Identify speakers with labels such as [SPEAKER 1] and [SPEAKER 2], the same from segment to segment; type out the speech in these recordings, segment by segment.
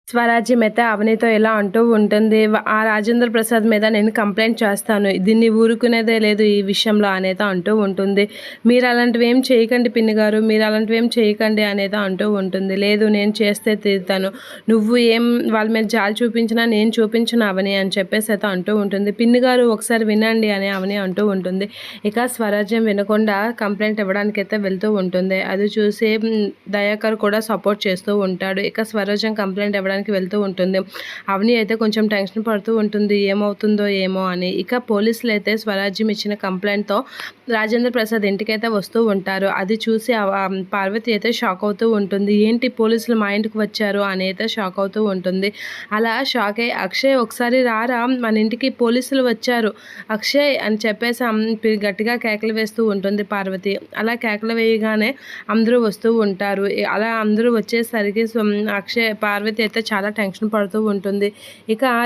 [SPEAKER 1] స్వరాజ్యం అయితే అవనితో ఇలా అంటూ ఉంటుంది. ఆ రాజేంద్ర ప్రసాద్ మీద నేను కంప్లైంట్ చేస్తాను. దీన్ని ఊరుకునేదే లేదు ఈ విషయంలో అనేదో అంటూ ఉంటుంది. మీరు అలాంటివి ఏం చేయకండి పిన్ని గారు, మీరు అలాంటివి ఏం చేయకండి అనేదో అంటూ ఉంటుంది. లేదు నేను చేస్తే తీరుతాను, నువ్వు ఏం వాళ్ళ మీద జాలి చూపించినా నేను చూపించను అవని అని చెప్పేసి అయితే అంటూ ఉంటుంది. పిన్ని గారు ఒకసారి వినండి అని అవని అంటూ ఉంటుంది. ఇక స్వరాజ్యం వినకుండా కంప్లైంట్ ఇవ్వడానికైతే వెళ్తూ ఉంటుంది. అది చూసి దయాకర్ కూడా సపోర్ట్ చేస్తూ ఉంటాడు. ఇక స్వరాజ్యం కంప్లైంట్ ఇవ్వడానికి వెళ్తూ ఉంటుంది. అవని అయితే కొంచెం టెన్షన్ పడుతూ ఉంటుంది, ఏమవుతుందో ఏమో అని. ఇక పోలీసులు అయితే స్వరాజ్యం ఇచ్చిన కంప్లైంట్తో రాజేంద్ర ప్రసాద్ ఇంటికైతే వస్తూ ఉంటారు. అది చూసి పార్వతి అయితే షాక్ అవుతూ ఉంటుంది. ఏంటి పోలీసులు మా ఇంటికి వచ్చారు అని అయితే షాక్ అవుతూ ఉంటుంది. అలా షాక్ అయ్యి అక్షయ్ ఒకసారి రారా మన ఇంటికి పోలీసులు వచ్చారు అక్షయ్ అని చెప్పేసి గట్టిగా కేకలు వేస్తూ ఉంటుంది పార్వతి. అలా కేకలు వేయగానే అందరూ వస్తూ ఉంటారు. అలా అందరూ వచ్చేసరికి పార్వతి అయితే చాలా టెన్షన్ పడుతూ ఉంటుంది.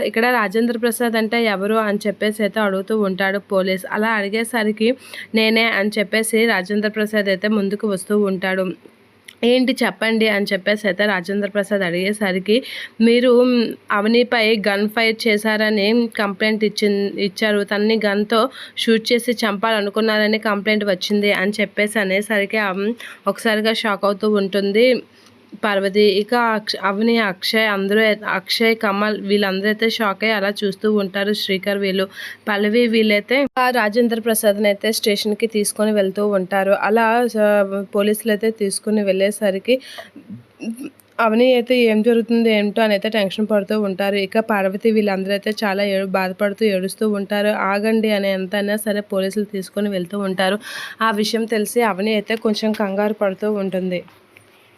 [SPEAKER 1] ఇక్కడ రాజేంద్ర ప్రసాద్ అంటే ఎవరు అని చెప్పేసి అయితే అడుగుతూ ఉంటాడు పోలీస్. అలా అడిగేసరికి నేనే అని చెప్పేసి రాజేంద్ర ప్రసాద్ అయితే ముందుకు వస్తూ ఉంటాడు. ఏంటి చెప్పండి అని చెప్పేసి అయితే రాజేంద్ర ప్రసాద్ అడిగేసరికి మీరు అవనిపై గన్ ఫైర్ చేశారని కంప్లైంట్ ఇచ్చారు, తనని గన్తో షూట్ చేసి చంపాలనుకున్నారని కంప్లైంట్ వచ్చింది అని చెప్పేసి అనేసరికి ఒకసారిగా షాక్ అవుతూ ఉంటుంది పార్వతి. ఇక అవని అక్షయ్ కమల్ వీళ్ళందరూ అయితే షాక్ అయ్యి అలా చూస్తూ ఉంటారు. శ్రీకర్ పల్లవి వీళ్ళైతే రాజేంద్ర ప్రసాద్ని అయితే స్టేషన్కి తీసుకొని వెళ్తూ ఉంటారు. అలా పోలీసులు అయితే తీసుకుని వెళ్ళేసరికి అవని అయితే ఏం జరుగుతుంది ఏంటో అని అయితే టెన్షన్ పడుతూ ఉంటారు. ఇక పార్వతి వీళ్ళందరూ అయితే చాలా బాధపడుతూ ఏడుస్తూ ఉంటారు. ఆగండి అని ఎంతైనా సరే పోలీసులు తీసుకొని వెళ్తూ ఉంటారు. ఆ విషయం తెలిసి అవని అయితే కొంచెం కంగారు పడుతూ ఉంటుంది.